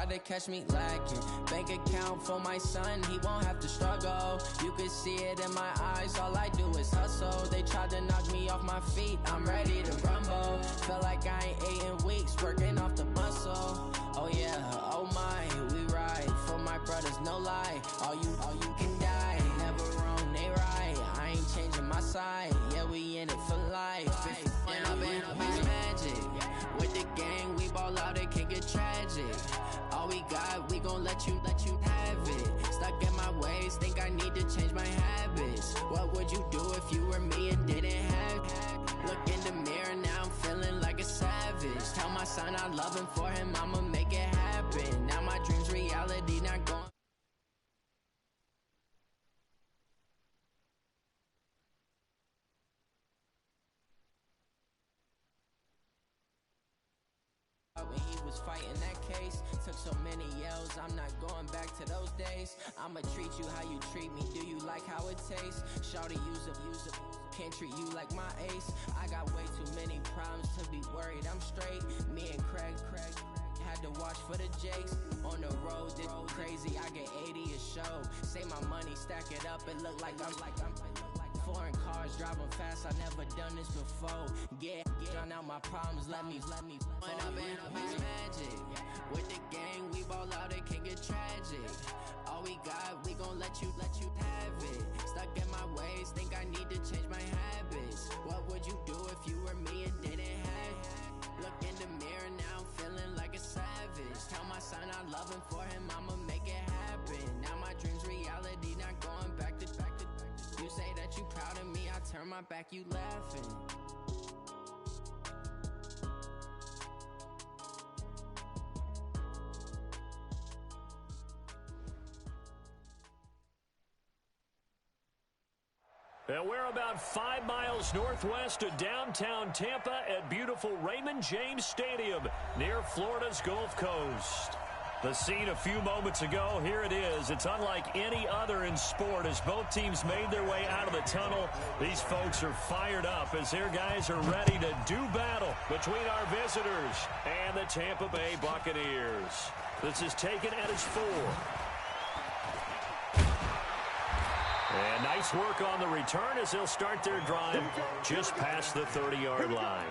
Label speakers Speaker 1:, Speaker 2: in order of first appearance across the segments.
Speaker 1: try to catch me lacking. Bank account for my son, he won't have to struggle. You could see it in my eyes, all I do is hustle. They tried to knock me off my feet, I'm ready to rumble. Feel like I ain't ate in weeks, working off the muscle. Oh yeah, oh my, we ride for my brothers, no lie. All you can die, never wrong, they right. I ain't changing my side, yeah, we in it for life. When I've been magic, with the gang, we ball out, it can get tragic. All we got, we gon' let you have it. Stuck in my ways, think I need to change my habits. What would you do if you were me and didn't have it? Look in the mirror, now I'm feeling like a savage. Tell my son I love him, for him I'ma make it happen. Now my dream's reality, not going. When he was fighting that case, took so many yells, I'm not going back to those days. I'ma treat you how you treat me, do you like how it tastes? Shawty, use up, can't treat you like my ace. I got way too many problems to be worried, I'm straight. Me and Craig had to watch for the Jakes. On the road, this crazy, I get 80 a show. Say my money, stack it up, it look like I'm foreign cars, driving fast, I never done this before. Yeah, drown out my problems, let me. When I've been magic, with the gang, we ball out, it can get tragic. All we got, we gon' let you have it. Stuck in my ways, think I need to change my habits. What would you do if you were me and didn't have it? Look in the mirror, now I'm feeling like a savage. Tell my son I love him, for him I'ma make it happen. Now my dream's reality, not going back to. You say that you proud of me, I turn my back, you laughing.
Speaker 2: And we're about 5 miles northwest of downtown Tampa at beautiful Raymond James Stadium near Florida's Gulf Coast. The scene a few moments ago, here it is. It's unlike any other in sport as both teams made their way out of the tunnel. These folks are fired up as their guys are ready to do battle between our visitors and the Tampa Bay Buccaneers. This is taken at his 4. And nice work on the return as they'll start their drive just past the 30-yard line.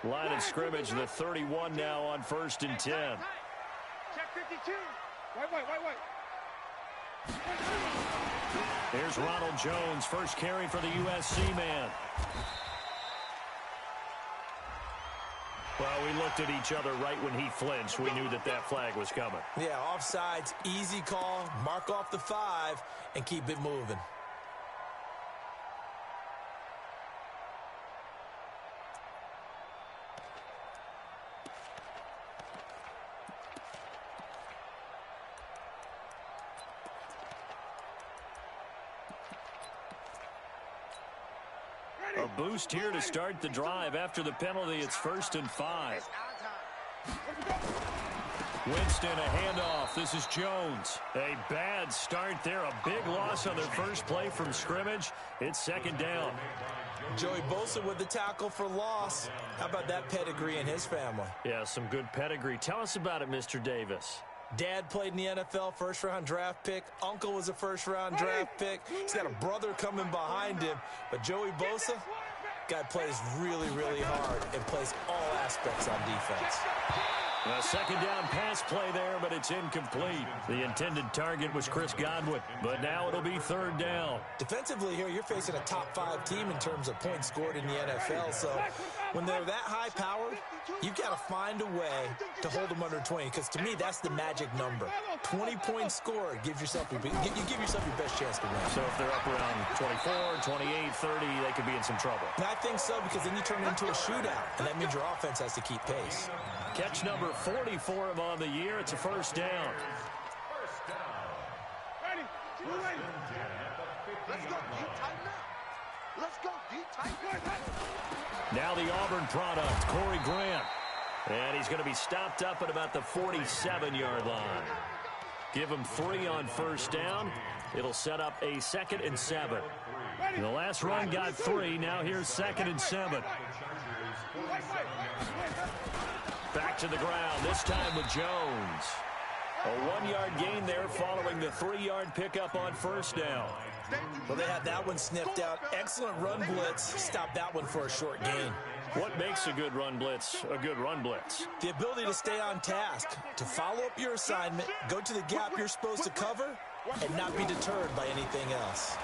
Speaker 2: Line of scrimmage, the 31 now on 1st and 10.
Speaker 3: Check 52. Wait.
Speaker 2: Here's Ronald Jones, first carry for the USC man. Well, we looked at each other right when he flinched. We knew that flag was coming.
Speaker 4: Yeah, offsides, easy call, mark off the 5, and keep it moving.
Speaker 2: A boost here to start the drive. After the penalty, it's 1st and 5. Winston, a handoff. This is Jones. A bad start there. A big loss on their first play from scrimmage. It's 2nd down.
Speaker 4: Joey Bosa with the tackle for loss. How about that pedigree in his family?
Speaker 2: Yeah, some good pedigree. Tell us about it, Mr. Davis.
Speaker 4: Dad played in the NFL, first-round draft pick. Uncle was a first-round draft pick. He's got a brother coming behind him. But Joey Bosa, guy plays really, really hard and plays all aspects on defense.
Speaker 2: A 2nd down pass play there, but it's incomplete. The intended target was Chris Godwin, but now it'll be 3rd down.
Speaker 4: Defensively here, you're facing a top-5 team in terms of points scored in the NFL. So when they're that high-powered, you've got to find a way to hold them under 20, because to me, that's the magic number. 20 points scored, you give yourself your best chance to win.
Speaker 2: So if they're up around 24, 28, 30, they could be in some trouble.
Speaker 4: And I think so, because then you turn it into a shootout, and that means your offense has to keep pace.
Speaker 2: Catch number 40 for him on the year. It's a 1st down.
Speaker 3: Ready. Let's go deep, tighten up.
Speaker 2: Now the Auburn product, Corey Grant. And he's going to be stopped up at about the 47-yard line. Give him 3 on first down. It'll set up a 2nd and 7. The last run got 3. Now here's 2nd and 7. Back to the ground, this time with Jones. A 1-yard gain there following the 3-yard pickup on first down.
Speaker 4: Well, they had that one sniffed out. Excellent run blitz. Stop that one for a short gain.
Speaker 2: What makes a good run blitz a good run blitz?
Speaker 4: The ability to stay on task, to follow up your assignment, go to the gap you're supposed to cover, and not be deterred by anything else.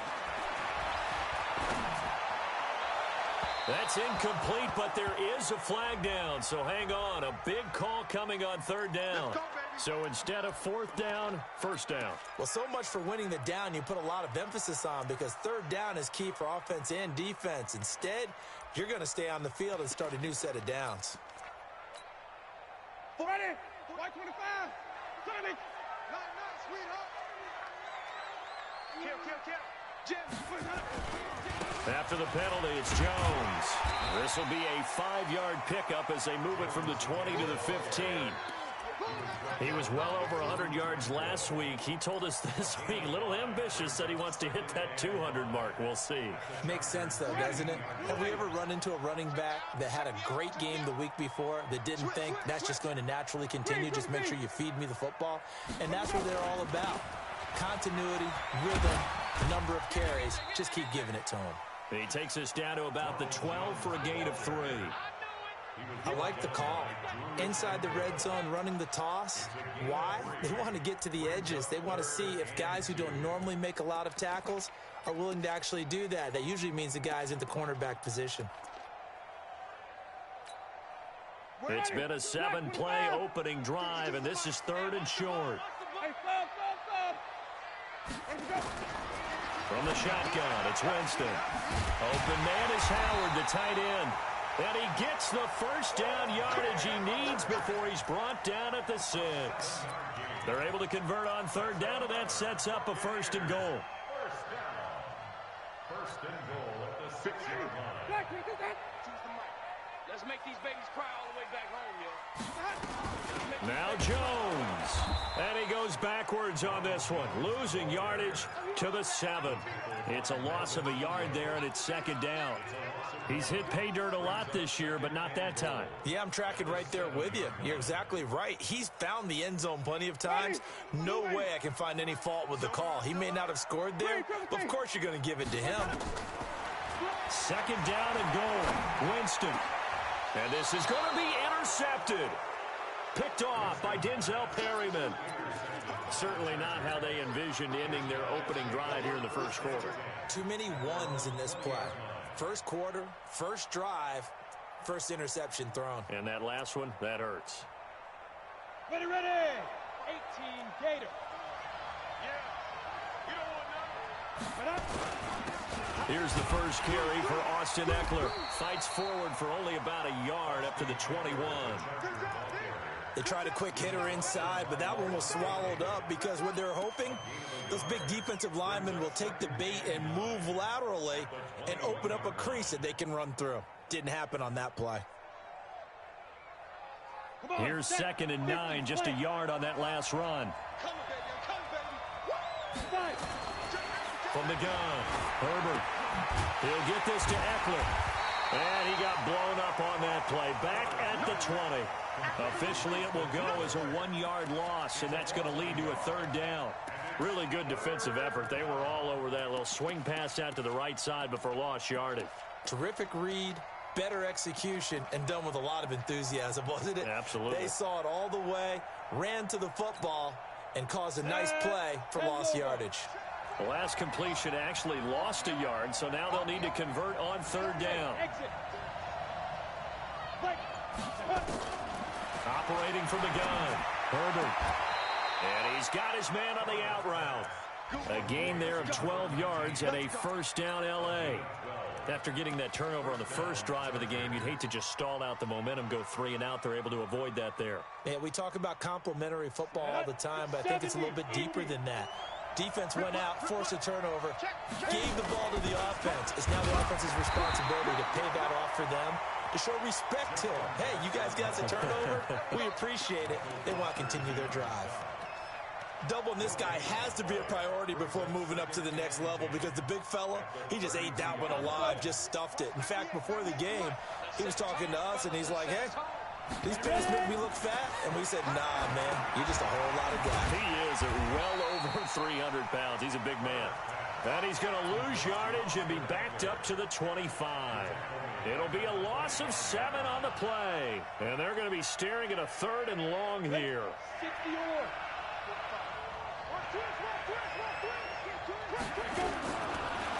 Speaker 2: That's incomplete, but there is a flag down, so hang on. A big call coming on 3rd down. So instead of 4th down, 1st down.
Speaker 4: Well, so much for winning the down you put a lot of emphasis on, because 3rd down is key for offense and defense. Instead, you're going to stay on the field and start a new set of downs.
Speaker 3: Ready? 125. Sonic. Not, sweetheart. Kill.
Speaker 2: After the penalty, it's Jones. This will be a 5-yard pickup as they move it from the 20 to the 15. He was well over 100 yards last week. He told us this week, a little ambitious, said he wants to hit that 200 mark. We'll see.
Speaker 4: Makes sense, though, doesn't it? Have we ever run into a running back that had a great game the week before that didn't think that's just going to naturally continue? Just make sure you feed me the football. And that's what they're all about. Continuity, rhythm, number of carries. Just keep giving it to him.
Speaker 2: He takes us down to about the 12 for a gain of 3.
Speaker 4: I like the call. Inside the red zone, running the toss. Why? They want to get to the edges. They want to see if guys who don't normally make a lot of tackles are willing to actually do that. That usually means the guy's in the cornerback position.
Speaker 2: It's been a 7-play opening drive, and this is 3rd and short. From the shotgun, it's Winston. Open man is Howard, the tight end. And he gets the first down yardage he needs before he's brought down at the 6. They're able to convert on 3rd down, and that sets up a 1st and goal.
Speaker 3: First and goal at the 6-yard line. Let's make these babies cry all the way back home, yo.
Speaker 2: Now Jones. And he goes backwards on this one, losing yardage to the 7. It's a loss of a yard there, and it's 2nd down. He's hit pay dirt a lot this year, but not that time.
Speaker 4: Yeah, I'm tracking right there with you. You're exactly right. He's found the end zone plenty of times. No way I can find any fault with the call. He may not have scored there, but of course you're going to give it to him.
Speaker 2: 2nd down and goal. Winston. And this is going to be intercepted. Picked off by Denzel Perryman. Certainly not how they envisioned ending their opening drive here in the 1st quarter.
Speaker 4: Too many ones in this play. 1st quarter, 1st drive, 1st interception thrown.
Speaker 2: And that last one, that hurts.
Speaker 3: Ready. 18 Gator. Yeah. You don't want none.
Speaker 2: Here's the first carry for Austin Ekeler. Fights forward for only about a yard up to the 21.
Speaker 4: They tried a quick hitter inside, but that one was swallowed up because what they're hoping, those big defensive linemen will take the bait and move laterally and open up a crease that they can run through. Didn't happen on that play.
Speaker 2: Here's 2nd and 9, just a yard on that last run. From the gun, Herbert. He'll get this to Ekeler. And he got blown up on that play. Back at the 20. Officially, it will go as a 1-yard loss, and that's going to lead to a 3rd down. Really good defensive effort. They were all over that little swing pass out to the right side before lost yardage.
Speaker 4: Terrific read, better execution, and done with a lot of enthusiasm, wasn't it?
Speaker 2: Absolutely.
Speaker 4: They saw it all the way, ran to the football, and caused a nice play for lost yardage.
Speaker 2: The last completion actually lost a yard, so now they'll need to convert on 3rd down. Operating from the gun, Herbert. And he's got his man on the out route. A gain there of 12 yards and a 1st down L.A. After getting that turnover on the first drive of the game, you'd hate to just stall out the momentum, go 3 and out. They're able to avoid that there.
Speaker 4: Yeah, we talk about complementary football all the time, but I think it's a little bit deeper than that. Defense went out, forced a turnover, gave the ball to the offense. It's now the offense's responsibility to pay that off for them, to show respect to them. Hey, you guys got the turnover. We appreciate it. They want to continue their drive. Doubling this guy has to be a priority before moving up to the next level because the big fella, he just ate that one alive, just stuffed it. In fact, before the game, he was talking to us, and he's like, hey, these pants make me look fat. And we said, nah, man, you're just a whole lot of guy.
Speaker 2: He is at well over 300 pounds. He's a big man. And he's going to lose yardage and be backed up to the 25. It'll be a loss of 7 on the play. And they're going to be staring at a 3rd and long here.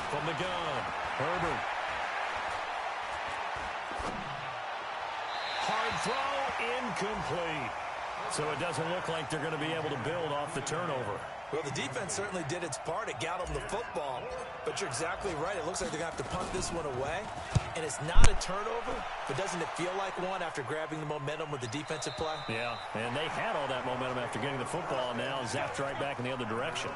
Speaker 2: From the gun, Herbert. Hard throw, incomplete. So it doesn't look like they're going to be able to build off the turnover.
Speaker 4: Well, the defense certainly did its part. It got them the football. But you're exactly right. It looks like they're going to have to punt this one away. And it's not a turnover, but doesn't it feel like one after grabbing the momentum with the defensive play?
Speaker 2: Yeah, and they had all that momentum after getting the football, and now zapped right back in the other direction.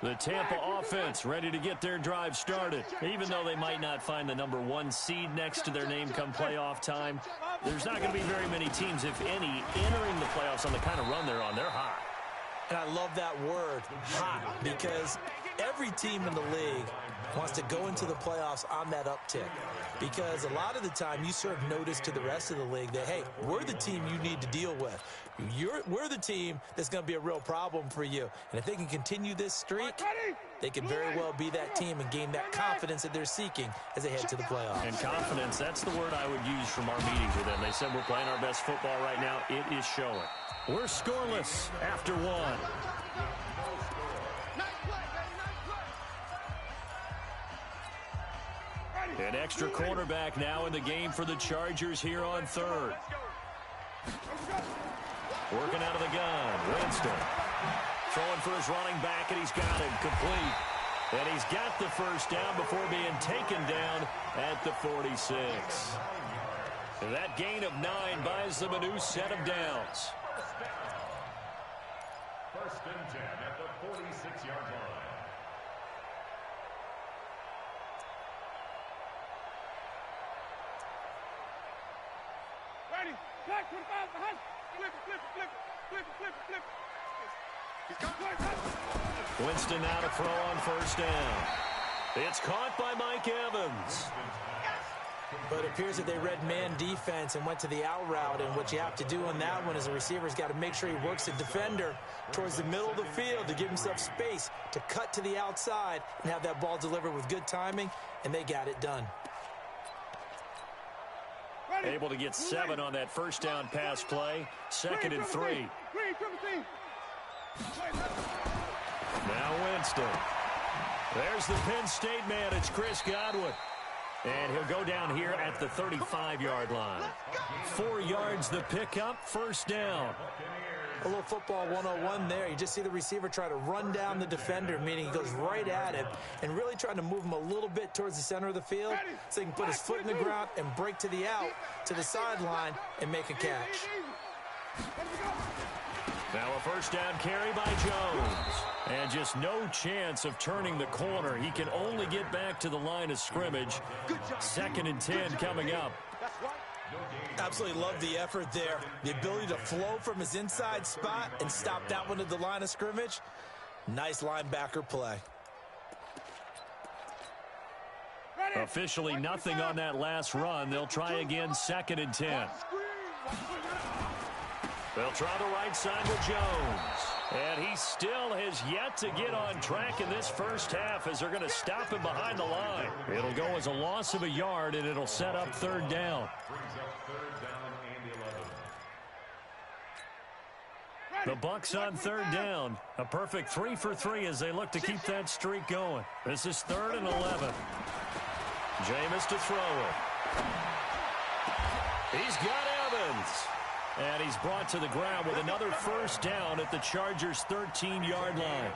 Speaker 2: The Tampa offense ready to get their drive started. Even though they might not find the #1 seed next to their name come playoff time, there's not going to be very many teams, if any, entering the playoffs on the kind of run they're on. They're hot.
Speaker 4: And I love that word, hot, because every team in the league wants to go into the playoffs on that uptick. Because a lot of the time you serve notice to the rest of the league that, hey, we're the team you need to deal with. We're the team that's going to be a real problem for you. And if they can continue this streak, they could very well be that team and gain that confidence that they're seeking as they head to the playoffs.
Speaker 2: And confidence, that's the word I would use from our meetings with them. They said we're playing our best football right now. It is showing. We're scoreless after 1. An extra quarterback now in the game for the Chargers here on 3rd. Working out of the gun, Winston. Throwing for his running back, and he's got him complete. And he's got the first down before being taken down at the 46. That gain of 9 buys them a new set of downs.
Speaker 3: 1st and 10 at the 46-yard line. Ready, back 25 behind. Flip it.
Speaker 2: Winston now to throw on 1st down. It's caught by Mike Evans.
Speaker 4: But it appears that they read man defense and went to the out route, and what you have to do on that one is the receiver's got to make sure he works the defender towards the middle of the field to give himself space to cut to the outside and have that ball delivered with good timing, and they got it done.
Speaker 2: Able to get 7 on that 1st down pass play. 2nd and 3. Now Winston. There's the Penn State man. It's Chris Godwin. And he'll go down here at the 35-yard line. 4 yards the pickup, 1st down.
Speaker 4: A little football 101 there. You just see the receiver try to run down the defender, meaning he goes right at him and really trying to move him a little bit towards the center of the field so he can put his foot in the ground and break to the out, to the sideline, and make a catch.
Speaker 2: Now a 1st down carry by Jones. And just no chance of turning the corner. He can only get back to the line of scrimmage. 2nd and 10 coming up.
Speaker 4: Absolutely love the effort there. The ability to flow from his inside spot and stop that one at the line of scrimmage. Nice linebacker play.
Speaker 2: Officially nothing on that last run. They'll try again, 2nd and 10. They'll try the right side with Jones. And he still has yet to get on track in this 1st half as they're going to stop him behind the line. It'll go as a loss of a yard, and it'll set up 3rd down. The Bucs on 3rd down. A perfect 3 for 3 as they look to keep that streak going. This is 3rd and 11. Jameis to throw it. He's got Evans. And he's brought to the ground with another 1st down at the Chargers' 13-yard line.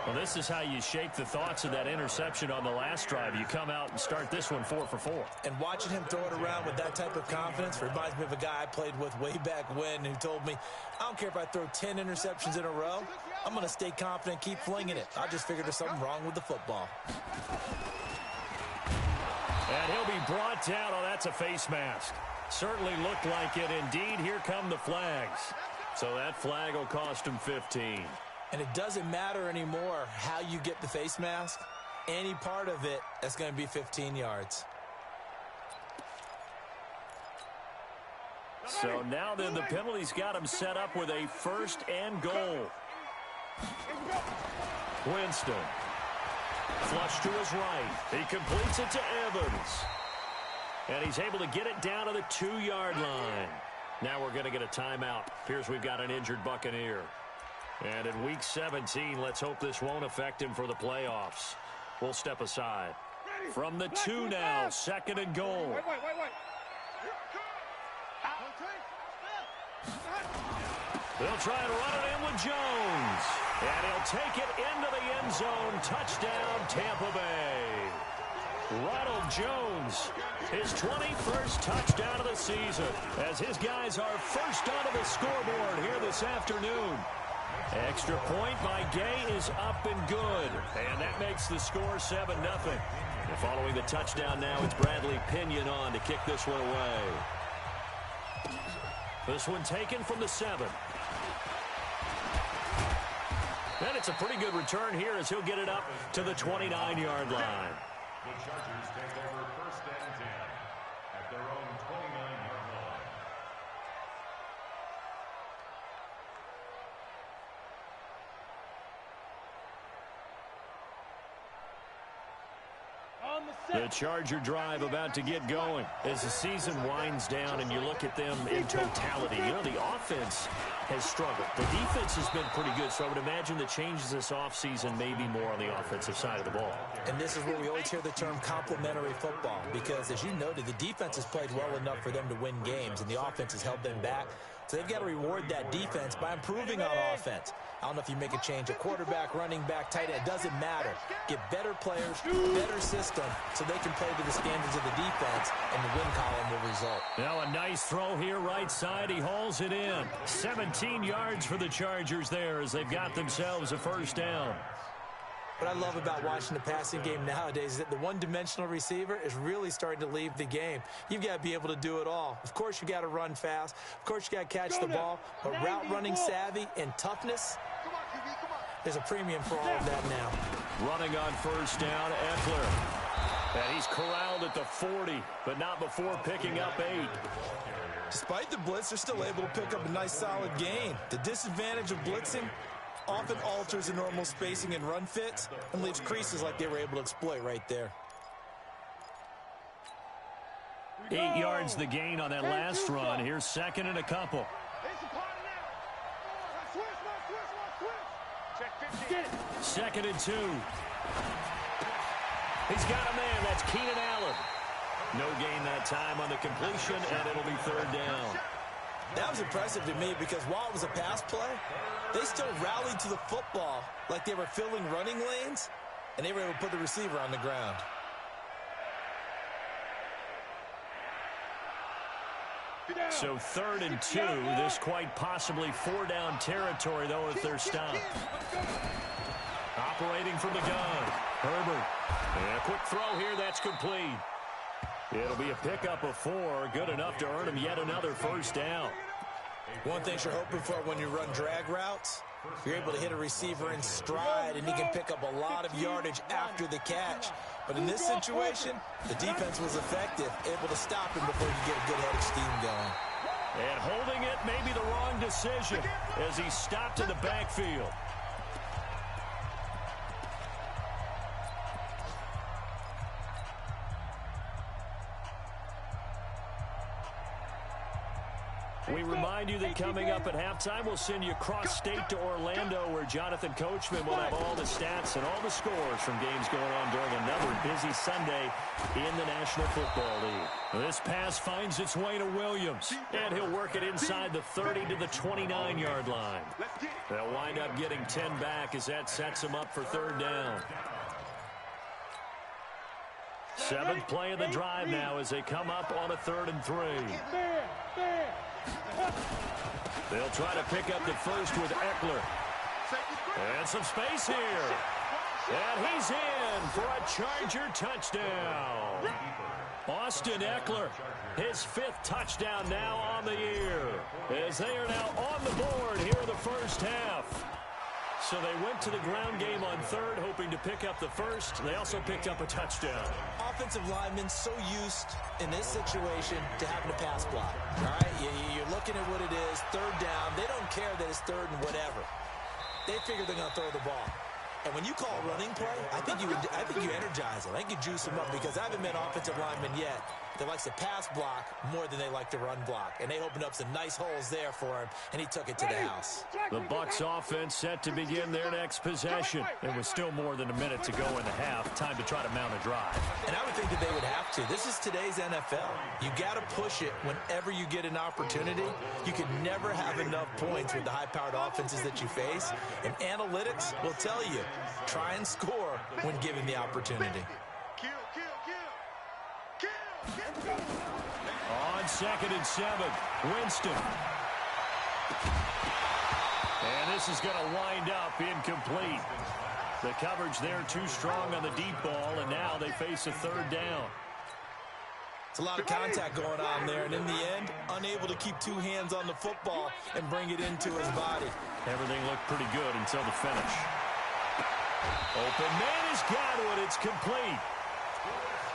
Speaker 2: Well, this is how you shake the thoughts of that interception on the last drive. You come out and start this one 4 for 4.
Speaker 4: And watching him throw it around with that type of confidence reminds me of a guy I played with way back when who told me, I don't care if I throw 10 interceptions in a row. I'm going to stay confident, keep flinging it. I just figured there's something wrong with the football.
Speaker 2: And he'll be brought down. Oh, that's a face mask. Certainly looked like it. Indeed, here come the flags. So that flag will cost him 15.
Speaker 4: And it doesn't matter anymore how you get the face mask. Any part of it, that's going to be 15 yards.
Speaker 2: So now then the penalty's got him set up with a 1st and goal. Winston. Flush to his right. He completes it to Evans. And he's able to get it down to the 2-yard line. Now we're going to get a timeout. Appears we've got an injured Buccaneer. And in Week 17, let's hope this won't affect him for the playoffs. We'll step aside. From the 2 now, 2nd and goal. They'll try and run it in with Jones. And he'll take it into the end zone. Touchdown, Tampa Bay. Ronald Jones, his 21st touchdown of the season, as his guys are first onto the scoreboard here this afternoon. Extra point by Gay is up and good. And that makes the score 7-0. And following the touchdown now, it's Bradley Pinion on to kick this one away. This one taken from the 7. And it's a pretty good return here as he'll get it up to the 29-yard line.
Speaker 3: The Chargers take over 1st and 10 at their own 29-yard line.
Speaker 2: The Charger drive about to get going as the season winds down and you look at them in totality. You know, the offense has struggled. The defense has been pretty good, so I would imagine the changes this offseason may be more on the offensive side of the ball.
Speaker 4: And this is where we always hear the term complementary football because, as you noted, the defense has played well enough for them to win games, and the offense has held them back. So they've got to reward that defense by improving on offense. I don't know if you make a change at quarterback, running back, tight end. It doesn't matter. Get better players, better system, so they can play to the standards of the defense, and the win column will result.
Speaker 2: Now a nice throw here right side. He hauls it in. 17 yards for the Chargers there as they've got themselves a 1st down.
Speaker 4: What I love about watching the passing game nowadays is that the one-dimensional receiver is really starting to leave the game. You've got to be able to do it all. Of course, you got to run fast. Of course, you got to catch the ball. But route running savvy and toughness, there's a premium for all of that now.
Speaker 2: Running on 1st down, Eckler. And he's corralled at the 40, but not before picking up 8.
Speaker 4: Despite the blitz, they're still able to pick up a nice solid gain. The disadvantage of blitzing often alters the normal spacing and run fits and leaves creases like they were able to exploit right there.
Speaker 2: 8 yards the gain on that last run. Here's 2nd and a couple. 2nd and 2. He's got a man. That's Keenan Allen. No gain that time on the completion, and it'll be 3rd down.
Speaker 4: That was impressive to me because while it was a pass play, they still rallied to the football like they were filling running lanes, and they were able to put the receiver on the ground.
Speaker 2: So 3rd and 2. This quite possibly 4-down territory, though, if they're stopped. Operating from the gun. Herbert. And a quick throw here. That's complete. It'll be a pickup of 4. Good enough to earn him yet another 1st down.
Speaker 4: One thing you're hoping for when you run drag routes, you're able to hit a receiver in stride, and he can pick up a lot of yardage after the catch. But in this situation, the defense was effective, able to stop him before he could get a good head of steam going.
Speaker 2: And holding it may be the wrong decision as he stopped in the backfield. We remind you that coming up at halftime, we'll send you cross-state to Orlando, where Jonathan Coachman will have all the stats and all the scores from games going on during another busy Sunday in the National Football League. This pass finds its way to Williams, and he'll work it inside the 30 to the 29-yard line. They'll wind up getting 10 back as that sets them up for 3rd down. 7th play of the drive now as they come up on a 3rd and 3. They'll try to pick up the 1st with Eckler. And some space here. And he's in for a Charger touchdown. Austin Eckler, his 5th touchdown now on the year, as they are now on the board here in the first half. So they went to the ground game on 3rd, hoping to pick up the 1st. They also picked up a touchdown.
Speaker 4: Offensive linemen so used in this situation to having a pass block. All right, you're looking at what it is, 3rd down. They don't care that it's 3rd and whatever. They figure they're going to throw the ball. And when you call a running play, I think you energize them. I think you juice them up, because I haven't met offensive linemen yet that likes to pass block more than they like to run block. And they opened up some nice holes there for him, and he took it to the house.
Speaker 2: The Bucs offense set to begin their next possession. It was still more than a minute to go in the half. Time to try to mount a drive.
Speaker 4: And I would think that they would have to. This is today's NFL. You got to push it whenever you get an opportunity. You can never have enough points with the high-powered offenses that you face. And analytics will tell you, try and score when given the opportunity.
Speaker 2: On 2nd and 7, Winston. And this is going to wind up incomplete. The coverage there too strong on the deep ball, and now they face a 3rd down.
Speaker 4: It's a lot of contact going on there, and in the end, unable to keep 2 hands on the football and bring it into his body.
Speaker 2: Everything looked pretty good until the finish. Open man has got it. It's complete.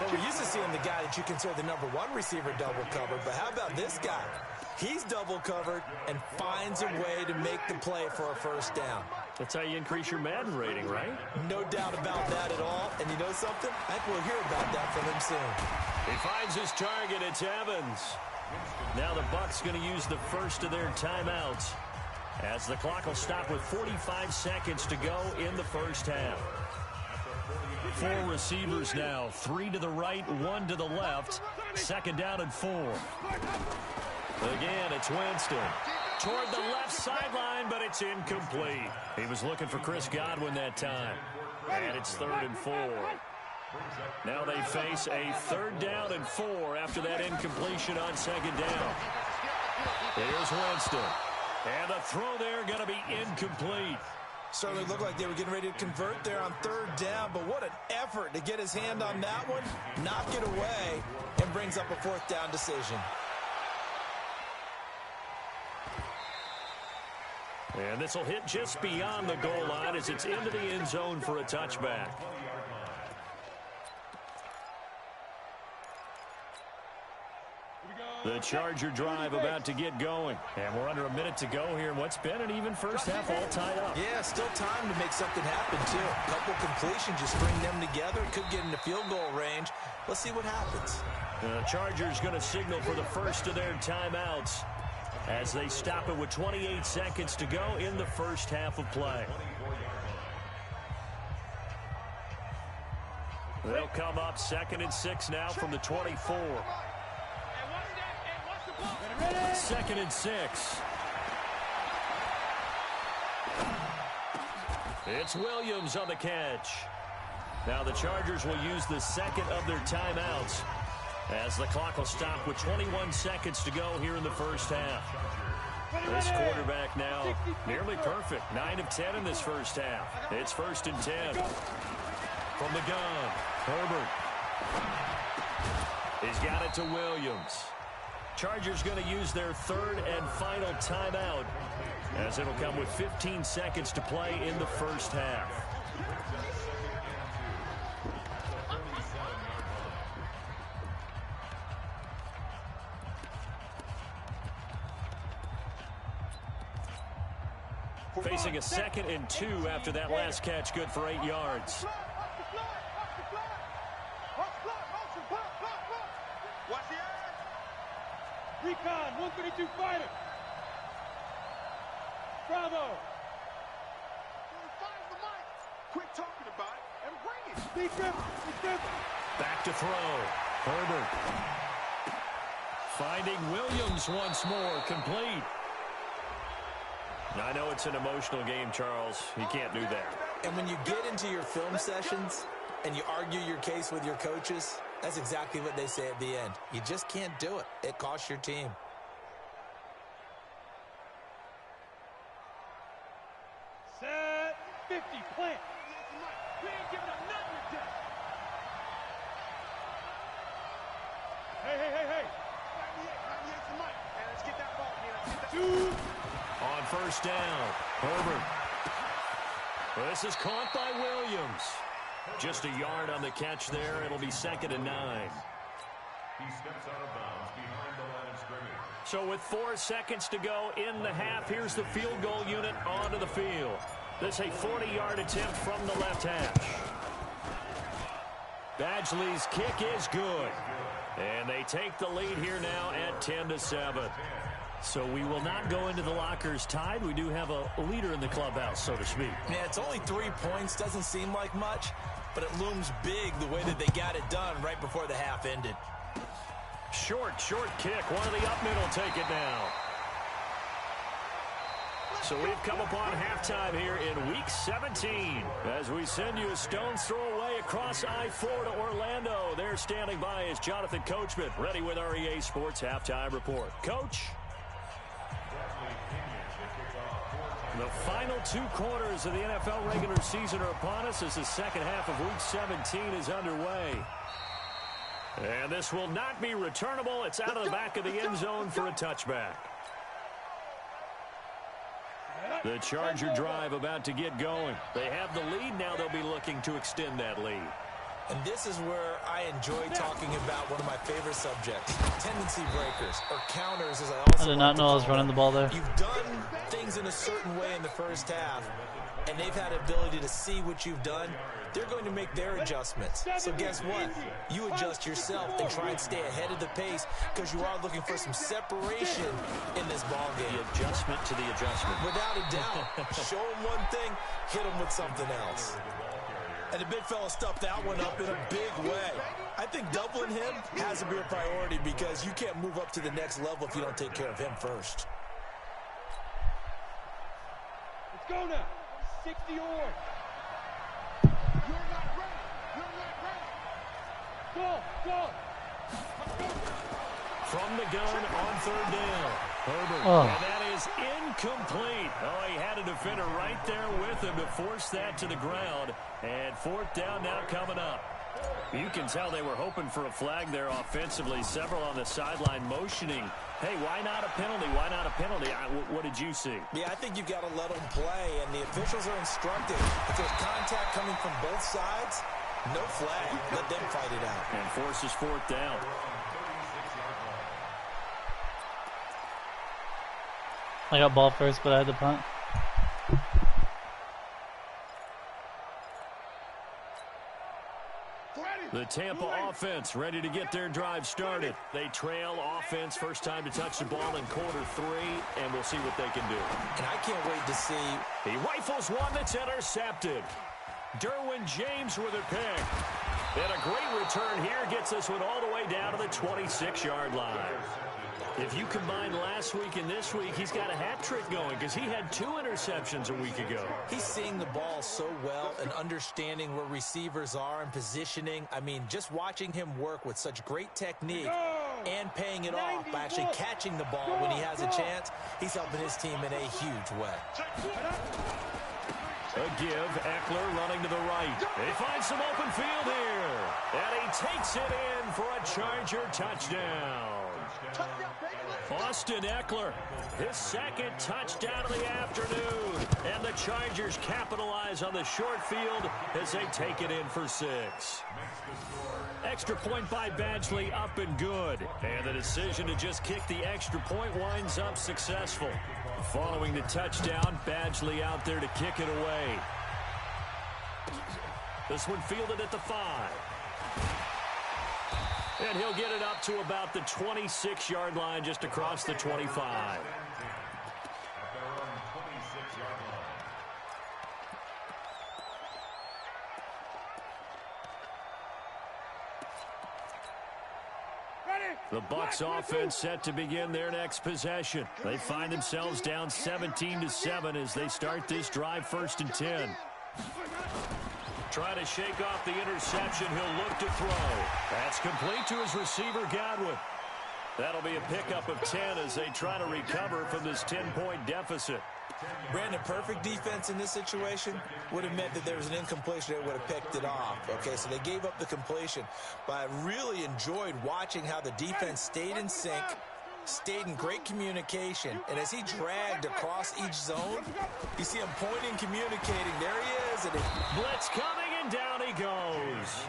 Speaker 4: Well, we're used to seeing the guy that you consider the #1 receiver double covered, but how about this guy? He's double covered and finds a way to make the play for a 1st down.
Speaker 2: That's how you increase your Madden rating, right?
Speaker 4: No doubt about that at all. And you know something? I think we'll hear about that from him soon.
Speaker 2: He finds his target. It's Evans. Now the Bucs going to use the first of their timeouts, as the clock will stop with 45 seconds to go in the first half. 4 receivers now, 3 to the right, 1 to the left. 2nd down and 4. Again, it's Winston. Toward the left sideline, but it's incomplete. He was looking for Chris Godwin that time. And it's 3rd and 4. Now they face a 3rd down and 4 after that incompletion on 2nd down. Here's Winston. And the throw there going to be incomplete.
Speaker 4: Certainly looked like they were getting ready to convert there on 3rd down, but what an effort to get his hand on that one, knock it away, and brings up a 4th down decision.
Speaker 2: And this will hit just beyond the goal line as it's into the end zone for a touchback. The Charger drive about to get going. And we're under a minute to go here in what's been an even first half, all tied up.
Speaker 4: Yeah, still time to make something happen, too. A couple completions, just string them together. Could get into field goal range. Let's see what happens.
Speaker 2: The Chargers going to signal for the first of their timeouts as they stop it with 28 seconds to go in the first half of play. They'll come up 2nd and 6 now from the 24. 2nd and 6. It's Williams on the catch. Now the Chargers will use the 2nd of their timeouts as the clock will stop with 21 seconds to go here in the first half. This quarterback now nearly perfect. 9 of 10 in this first half. It's 1st and 10. From the gun, Herbert. He's got it to Williams. Chargers going to use their 3rd and final timeout as it'll come with 15 seconds to play in the first half. Facing a 2nd and 2 after that last catch, good for 8 yards.
Speaker 3: Recon, 132 fighter. Bravo. Find the mic. Quit talking about it and bring it. Speak up.
Speaker 2: Back to throw. Herbert. Finding Williams once more. Complete. I know it's an emotional game, Charles. You can't do that.
Speaker 4: And when you get into your film sessions and you argue your case with your coaches, that's exactly what they say at the end. You just can't do it. It costs your team.
Speaker 3: Set.
Speaker 2: first down. Herbert. This is caught by Williams. Just a yard on the catch there. It'll be 2nd and 9.
Speaker 3: He steps out of bounds behind the line of scrimmage.
Speaker 2: So with 4 seconds to go in the half, here's the field goal unit onto the field. This is a 40-yard attempt from the left hash. Badgley's kick is good. And they take the lead here now at 10-7. So we will not go into the lockers tied. We do have a leader in the clubhouse, so to speak.
Speaker 4: Yeah, it's only 3 points. Doesn't seem like much, but it looms big the way that they got it done right before the half ended.
Speaker 2: Short kick. One of the up middle take it now. So we've come upon halftime here in Week 17. As we send you a stone's throw away across I-4 to Orlando. There standing by is Jonathan Coachman, ready with our EA Sports Halftime Report. Coach? The final 2 quarters of the NFL regular season are upon us as the second half of Week 17 is underway. And this will not be returnable. It's out of the back of the end zone for a touchback. The Charger drive about to get going. They have the lead. Now they'll be looking to extend that lead.
Speaker 4: And this is where I enjoy talking about one of my favorite subjects, tendency breakers, or counters, as I
Speaker 5: did not know I was running the ball there.
Speaker 4: You've done things in a certain way in the first half, and they've had ability to see what you've done. They're going to make their adjustments. So guess what? You adjust yourself and try and stay ahead of the pace because you are looking for some separation in this ball game.
Speaker 2: The adjustment to the adjustment.
Speaker 4: Without a doubt. Show them one thing, hit them with something else. And the big fella stuffed that one up in a big way. I think doubling him has to be a priority because you can't move up to the next level if you don't take care of him first.
Speaker 3: Let's go now. 60 or. You're not ready. You're not ready. Go.
Speaker 2: From the gun on 3rd down. Herbert.
Speaker 5: Oh.
Speaker 2: And that is incomplete. Oh, he had a defender right there with him to force that to the ground. And 4th down now coming up. You can tell they were hoping for a flag there offensively. Several on the sideline motioning. Hey, why not a penalty? Why not a penalty? What did you see?
Speaker 4: Yeah, I think you've got to let them play, and the officials are instructed. If there's contact coming from both sides, no flag. Let them fight it out.
Speaker 2: And forces 4th down.
Speaker 5: I got ball first, but I had to punt.
Speaker 2: The Tampa offense ready to get their drive started. They trail offense, first time to touch the ball in quarter 3, and we'll see what they can do.
Speaker 4: And I can't wait to see.
Speaker 2: He rifles one that's intercepted. Derwin James with a pick. And a great return here gets this one all the way down to the 26-yard line. If you combine last week and this week, he's got a hat trick going because he had 2 interceptions a week ago.
Speaker 4: He's seeing the ball so well and understanding where receivers are and positioning. I mean, just watching him work with such great technique and paying it off by actually catching the ball when he has a chance, he's helping his team in a huge way.
Speaker 2: A give, Eckler running to the right. They find some open field here. And he takes it in for a Charger touchdown. Austin Eckler, his 2nd touchdown of the afternoon. And the Chargers capitalize on the short field as they take it in for 6. Extra point by Badgley up and good. And the decision to just kick the extra point winds up successful. Following the touchdown, Badgley out there to kick it away. This one fielded at the 5. And he'll get it up to about the 26-yard line, just across the 25. The Bucs offense set to begin their next possession. They find themselves down 17-7 as they start this drive, 1st and 10. Trying to shake off the interception. He'll look to throw. That's complete to his receiver, Godwin. That'll be a pickup of 10 as they try to recover from this 10-point deficit.
Speaker 4: Brandon, perfect defense in this situation would have meant that there was an incompletion. They would have picked it off. Okay, so they gave up the completion. But I really enjoyed watching how the defense stayed in sync, stayed in great communication, and as he dragged across each zone, you see him pointing, communicating. There he is. And
Speaker 2: blitz coming, and down he goes.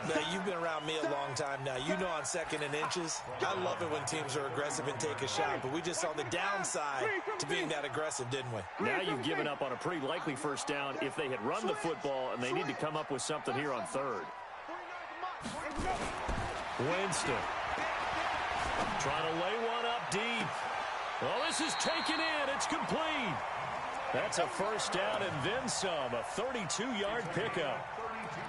Speaker 4: Now, you've been around me a long time now. You know on 2nd and inches, I love it when teams are aggressive and take a shot, but we just saw the downside to being that aggressive, didn't we?
Speaker 2: Now you've given up on a pretty likely first down if they had run the football, and they need to come up with something here on 3rd. Winston trying to lay one up deep. Well, this is taken in. It's complete. That's a first down and then some, a 32-yard pickup.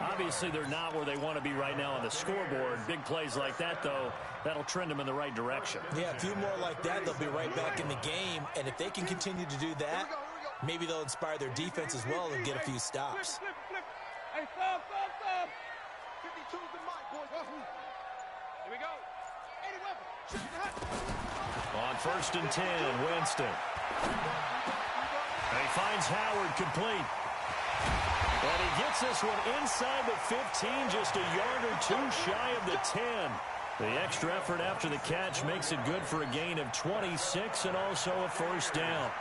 Speaker 2: Obviously, they're not where they want to be right now on the scoreboard. Big plays like that, though, that'll trend them in the right direction.
Speaker 4: Yeah, a few more like that, they'll be right back in the game. And if they can continue to do that, maybe they'll inspire their defense as well and get a few stops.
Speaker 3: Hey, stop. 52's the mic, boys. Here we go. 80
Speaker 2: On 1st and 10, Winston. And he finds Howard complete. And he gets this one inside the 15, just a yard or two shy of the 10. The extra effort after the catch makes it good for a gain of 26 and also a first down.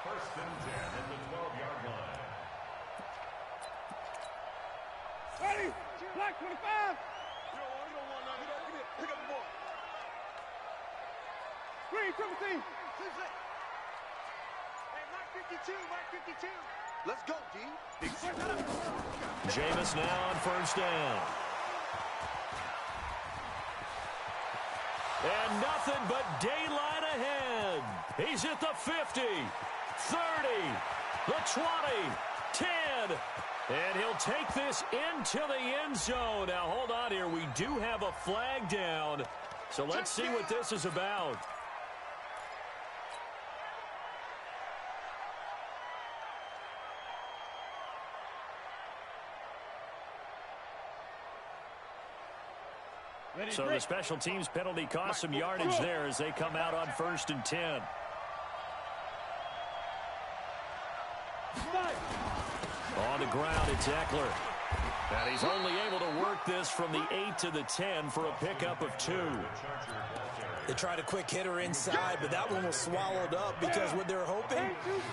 Speaker 3: First and 10 at the 12-yard line. Ready? Black 25. You don't want nothing. Pick up the ball. Green, triple team. Hey, Black 52. Let's go, D.
Speaker 2: Jameis now on first down. And nothing but daylight ahead. He's at the 50, 30, the 20, 10. And he'll take this into the end zone. Now, hold on here. We do have a flag down. So let's see what this is about. So the special teams penalty cost some yardage there as they come out on 1st and 10. On the ground, it's Eckler. And he's only able to work this from the 8 to the 10 for a pickup of 2.
Speaker 4: They tried a quick hitter inside, but that one was swallowed up because what they're hoping,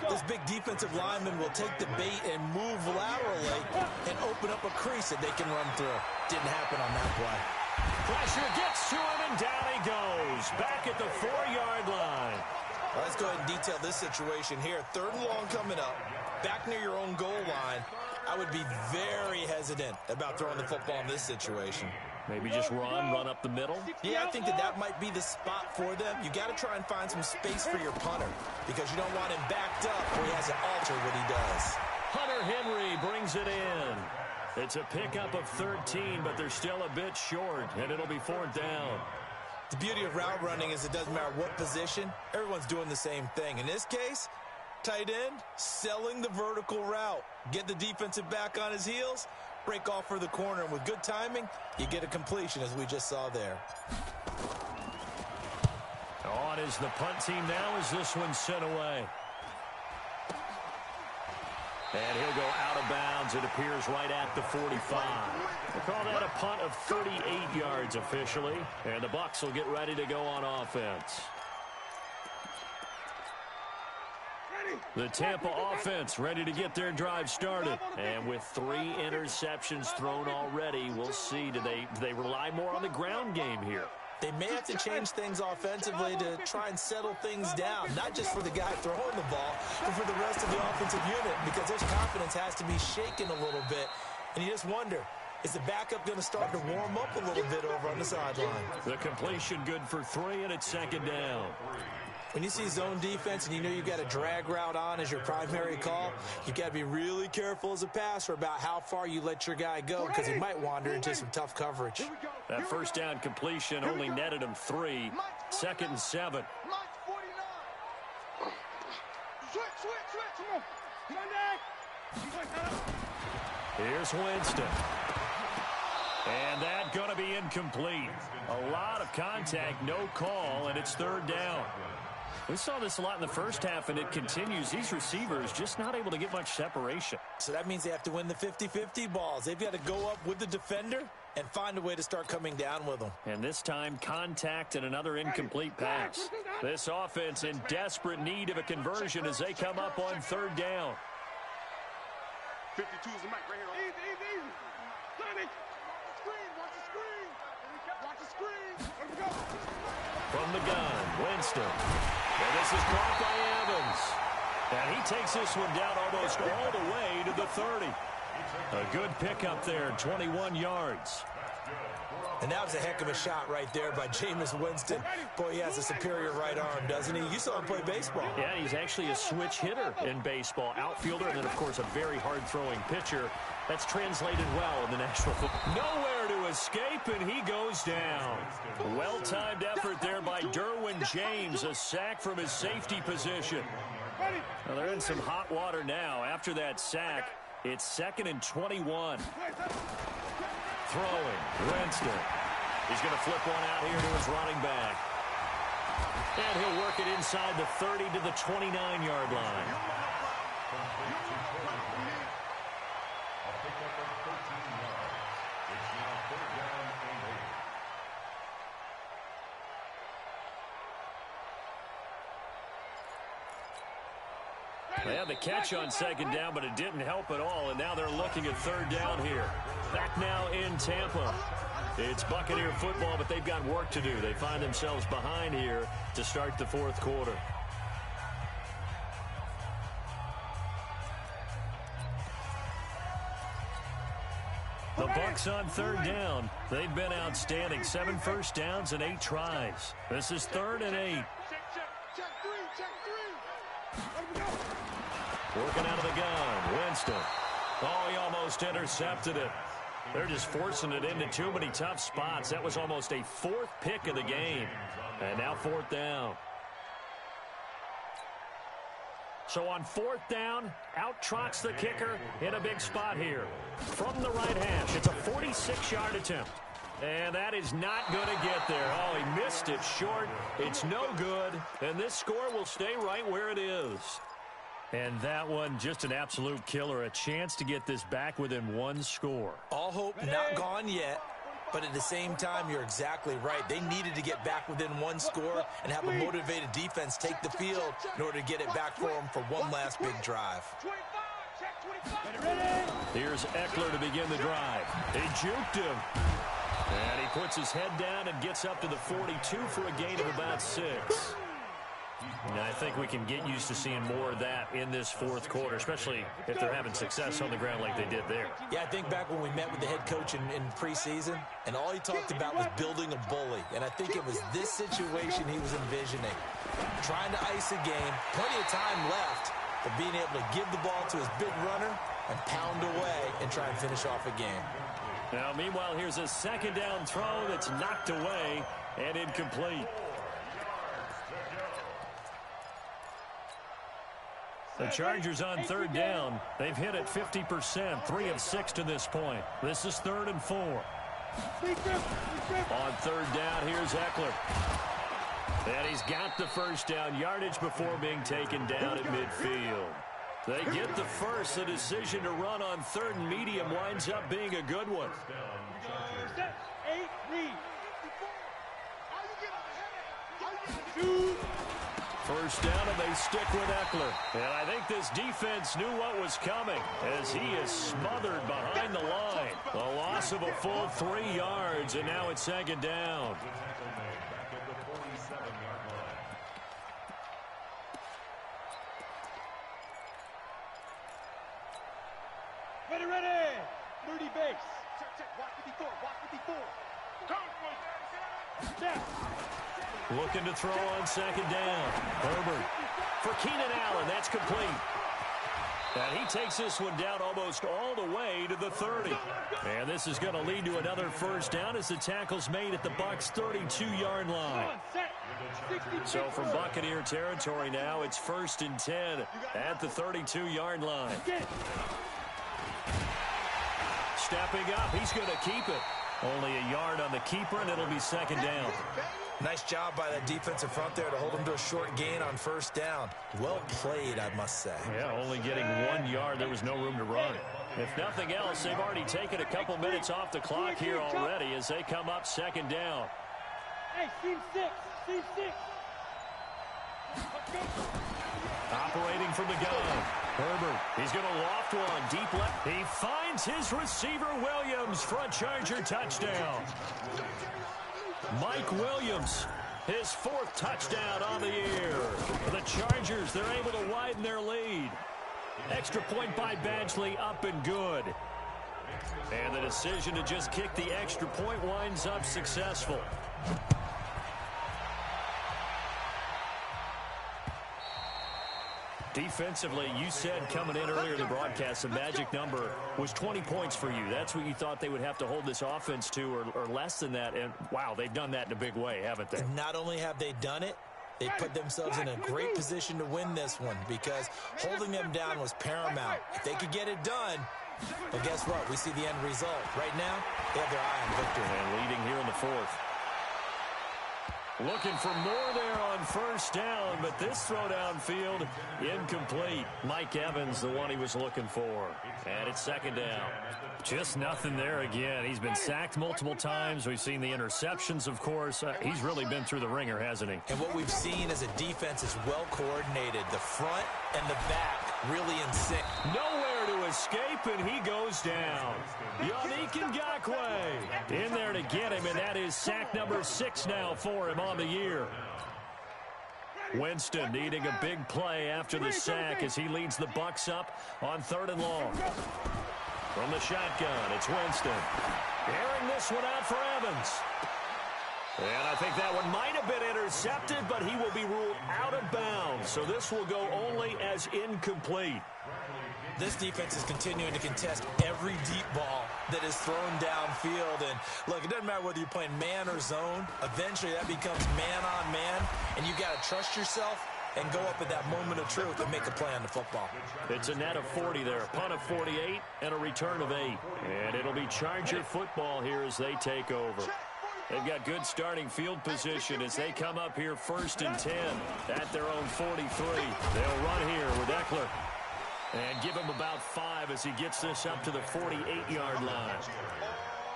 Speaker 4: this big defensive lineman will take the bait and move laterally and open up a crease that they can run through. Didn't happen on that play.
Speaker 2: Pressure gets to him, and down he goes. Back at the 4-yard line.
Speaker 4: Well, let's go ahead and detail this situation here. 3rd and long coming up. Back near your own goal line. I would be very hesitant about throwing the football in this situation.
Speaker 2: Maybe just run up the middle?
Speaker 4: Yeah, I think that might be the spot for them. You got to try and find some space for your punter because you don't want him backed up where he has to alter what he does.
Speaker 2: Hunter Henry brings it in. It's a pickup of 13, but they're still a bit short, and it'll be 4th down.
Speaker 4: The beauty of route running is it doesn't matter what position. Everyone's doing the same thing. In this case, tight end, selling the vertical route. Get the defensive back on his heels, break off for the corner, and with good timing, you get a completion as we just saw there.
Speaker 2: On is the punt team now as this one's sent away. And he'll go out of bounds, it appears, right at the 45. We'll call that a punt of 38 yards officially. And the Bucs will get ready to go on offense. The Tampa offense ready to get their drive started. And with 3 interceptions thrown already, we'll see, do they rely more on the ground game here?
Speaker 4: They may have to change things offensively to try and settle things down, not just for the guy throwing the ball, but for the rest of the offensive unit, because their confidence has to be shaken a little bit. And you just wonder, is the backup going to start to warm up a little bit over on the sideline?
Speaker 2: The completion good for 3, and it's 2nd down.
Speaker 4: When you see zone defense and you know you've got a drag route on as your primary call, you've got to be really careful as a passer about how far you let your guy go because he might wander into some tough coverage.
Speaker 2: That first down completion only netted him 3. 2nd and 7. Here's Winston. And that going to be incomplete. A lot of contact, no call, and it's 3rd down. We saw this a lot in the first half, and it continues. These receivers just not able to get much separation.
Speaker 4: So that means they have to win the 50-50 balls. They've got to go up with the defender and find a way to start coming down with them.
Speaker 2: And this time, contact and another incomplete pass. This offense in desperate need of a conversion as they come up on third down.
Speaker 3: 52 is the mic right here. Easy. Sonny. Screen. Watch the screen. Watch the screen. Let's go.
Speaker 2: From the gun, Winston. And this is caught by Evans. And he takes this one down almost all the way to the 30. A good pickup there, 21 yards.
Speaker 4: And that was a heck of a shot right there by Jameis Winston. Boy, he has a superior right arm, doesn't he? You saw him play baseball.
Speaker 2: Yeah, he's actually a switch hitter in baseball. Outfielder, and then, of course, a very hard-throwing pitcher. That's translated well in the National Football. Nowhere to escape, and he goes down. Well-timed effort there by Derwin James. A sack from his safety position. Well, they're in some hot water now. After that sack, it's 2nd and 21. Throwing, Winston. He's going to flip one out here to his running back. And he'll work it inside the 30 to the 29-yard line. They had the catch on 2nd down, but it didn't help at all, and now they're looking at 3rd down here. Back now in Tampa. It's Buccaneer football, but they've got work to do. They find themselves behind here to start the 4th quarter. The Bucs on 3rd down. They've been outstanding. 7 first downs and 8 tries. This is 3rd and 8. Working out of the gun, Winston. Oh, he almost intercepted it. They're just forcing it into too many tough spots. That was almost a 4th pick of the game. And now 4th down. So on 4th down, out trots the kicker in a big spot here. From the right hash, it's a 46-yard attempt. And that is not going to get there. Oh, he missed it short. It's no good. And this score will stay right where it is. And that one, just an absolute killer. A chance to get this back within 1 score.
Speaker 4: All hope not gone yet, but at the same time, you're exactly right. They needed to get back within 1 score and have a motivated defense take the field in order to get it back for them for one last big drive.
Speaker 2: Here's Eckler to begin the drive. He juked him. And he puts his head down and gets up to the 42 for a gain of about 6. And I think we can get used to seeing more of that in this 4th quarter, especially if they're having success on the ground like they did there.
Speaker 4: Yeah, I think back when we met with the head coach in preseason, and all he talked about was building a bully. And I think it was this situation he was envisioning. Trying to ice a game, plenty of time left, but being able to give the ball to his big runner and pound away and try and finish off a game.
Speaker 2: Now, meanwhile, here's a 2nd down throw that's knocked away and incomplete. The Chargers on 3rd down. They've hit it 50%, 3 of 6 to this point. This is 3rd and 4. On 3rd down, here's Eckler. And he's got the first down yardage before being taken down at midfield. They get the first. The decision to run on 3rd and medium winds up being a good one. First down, and they stick with Eckler. And I think this defense knew what was coming as he is smothered behind the line. A loss of a full 3 yards, and now it's 2nd down.
Speaker 3: Ready. 30 base. Check. Watch 54. Watch 54.
Speaker 2: Looking to throw on 2nd down. Herbert for Keenan Allen. That's complete. And he takes this one down almost all the way to the 30. And this is going to lead to another first down as the tackle's made at the Bucs' 32-yard line. So from Buccaneer territory now, it's 1st and 10 at the 32-yard line. Stepping up, he's going to keep it. Only a yard on the keeper, and it'll be 2nd down.
Speaker 4: Nice job by that defensive front there to hold him to a short gain on 1st down. Well played, I must say.
Speaker 2: Yeah, only getting 1 yard. There was no room to run. If nothing else, they've already taken a couple minutes off the clock here already as they come up second down.
Speaker 3: Hey, team 6. Team 6.
Speaker 2: Operating from the gun. Herbert, he's going to loft one deep left. He finds his receiver, Williams, for a Charger touchdown. Mike Williams, his 4th touchdown on the year. For the Chargers, they're able to widen their lead. Extra point by Badgley, up and good. And the decision to just kick the extra point winds up successful. Defensively, you said coming in earlier in the broadcast, the magic number was 20 points for you. That's what you thought they would have to hold this offense to, or less than that. And, wow, they've done that in a big way, haven't they?
Speaker 4: Not only have they done it, they put themselves in a great position to win this one because holding them down was paramount. If they could get it done, but guess what? We see the end result. Right now, they have their eye on victory.
Speaker 2: And leading here in the 4th. Looking for more there on first down, but this throw downfield incomplete. Mike Evans, the one he was looking for. And it's second down. Just nothing there again. He's been sacked multiple times. We've seen the interceptions, of course. He's really been through the ringer, hasn't he?
Speaker 4: And what we've seen as a defense is well coordinated. The front and the back really in sync.
Speaker 2: Nowhere to escape, and he goes down. Yannick Ngakoue in there to get him, and that is sack number 6 now for him on the year. Winston needing a big play after the sack as he leads the Bucks up on 3rd and long. From the shotgun, it's Winston. Airing this one out for Evans. And I think that one might have been intercepted, but he will be ruled out of bounds. So this will go only as incomplete.
Speaker 4: This defense is continuing to contest every deep ball that is thrown downfield. And, look, it doesn't matter whether you're playing man or zone. Eventually, that becomes man-on-man, and you got to trust yourself and go up at that moment of truth and make a play on the football.
Speaker 2: It's a net of 40 there, a punt of 48, and a return of 8. And it'll be Charger football here as they take over. They've got good starting field position as they come up here 1st and 10 at their own 43. They'll run here with Eckler. And give him about 5 as he gets this up to the 48-yard line.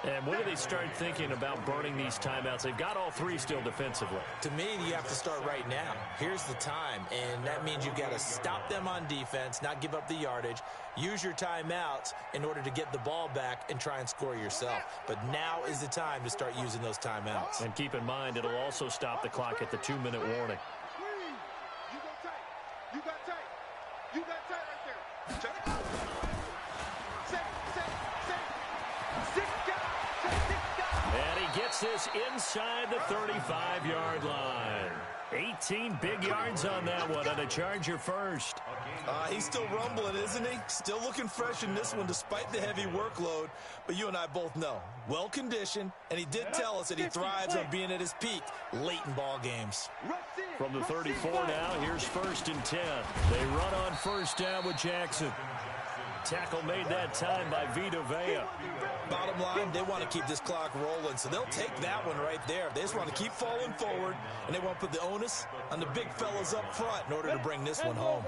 Speaker 2: And when do they start thinking about burning these timeouts? They've got all 3 still defensively.
Speaker 4: To me, you have to start right now. Here's the time, and that means you've got to stop them on defense, not give up the yardage, use your timeouts in order to get the ball back and try and score yourself. But now is the time to start using those timeouts.
Speaker 2: And keep in mind, it'll also stop the clock at the 2-minute warning.
Speaker 3: You got tight. You got tight. You got tight right there. Check.
Speaker 2: And he gets this inside the 35-yard line. 18 big yards on that one, and a Charger first.
Speaker 4: He's still rumbling, isn't he? Still looking fresh in this one despite the heavy workload. But you and I both know, well-conditioned, and he did tell us that he thrives on being at his peak late in ball games.
Speaker 2: From the 34 now, here's 1st and 10. They run on first down with Jackson. Tackle made that time by Vita Vea.
Speaker 4: Bottom line, they want to keep this clock rolling, so they'll take that one right there. They just want to keep falling forward, and they want to put the onus on the big fellas up front in order to bring this one home.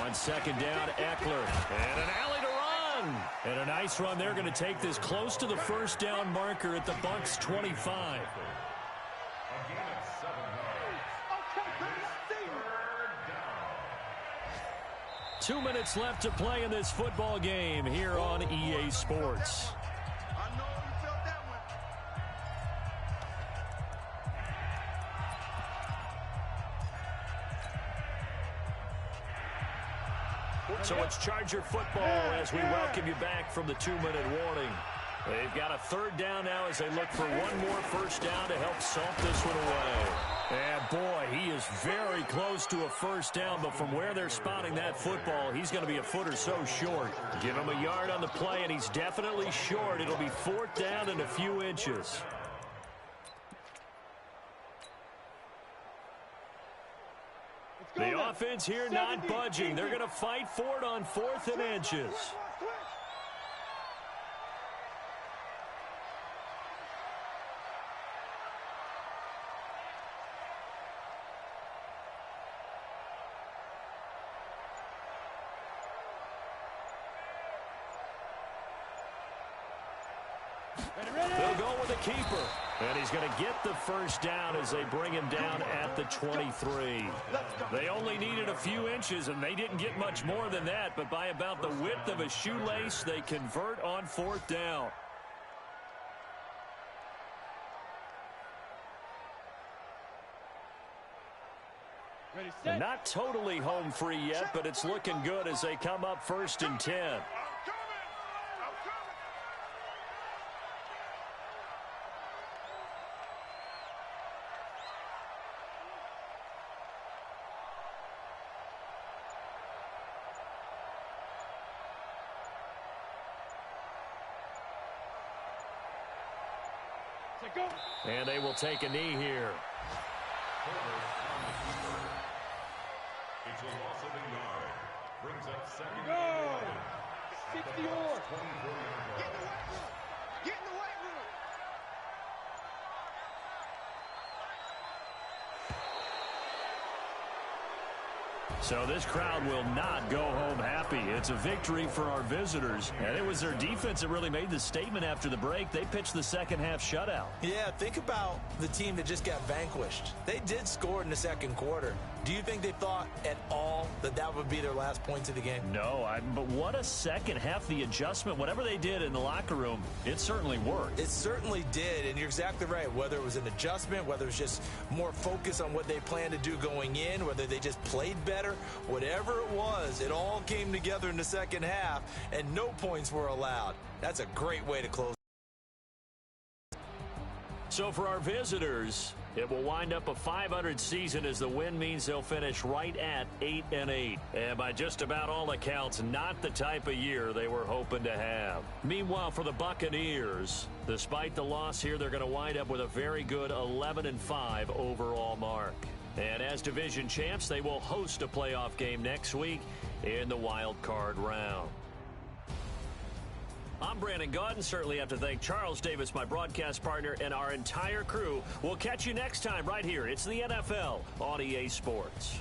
Speaker 2: On second down, Eckler. And an alley to run. And a nice run. They're going to take this close to the first down marker at the Bucks 25. 2 minutes left to play in this football game here on EA Sports.
Speaker 3: I know you felt that one.
Speaker 2: So it's Charger football as we welcome you back from the 2-minute warning. They've got a 3rd down now as they look for one more first down to help salt this one away. And boy, he is very close to a first down, but from where they're spotting that football, he's going to be a foot or so short. Give him a yard on the play, and he's definitely short. It'll be 4th down and a few inches. The offense here not budging. They're going to fight for it on 4th and inches. They'll go with the keeper. And he's going to get the first down as they bring him down at the 23. They only needed a few inches, and they didn't get much more than that. But by about the width of a shoelace, they convert on 4th down. And not totally home free yet, but it's looking good as they come up 1st and 10. And they will take a knee here.
Speaker 3: It's a loss of a yard. Brings up 2nd and 11. 60-yard. Get in the weight room.
Speaker 2: So this crowd will not go home happy. It's a victory for our visitors. And it was their defense that really made the statement after the break. They pitched the second half shutout.
Speaker 4: Yeah, think about the team that just got vanquished. They did score in the 2nd quarter. Do you think they thought at all that that would be their last points of the game?
Speaker 2: No, but what a second half. The adjustment, whatever they did in the locker room, it certainly worked.
Speaker 4: It certainly did, and you're exactly right. Whether it was an adjustment, whether it was just more focus on what they planned to do going in, whether they just played better, whatever it was, it all came together in the second half, and no points were allowed. That's a great way to close.
Speaker 2: So for our visitors, it will wind up a .500 season as the win means they'll finish right at 8-8. And by just about all accounts, not the type of year they were hoping to have. Meanwhile, for the Buccaneers, despite the loss here, they're going to wind up with a very good 11-5 overall mark. And as division champs, they will host a playoff game next week in the wild card round. I'm Brandon Gaudin. Certainly have to thank Charles Davis, my broadcast partner, and our entire crew. We'll catch you next time right here. It's the NFL on EA Sports.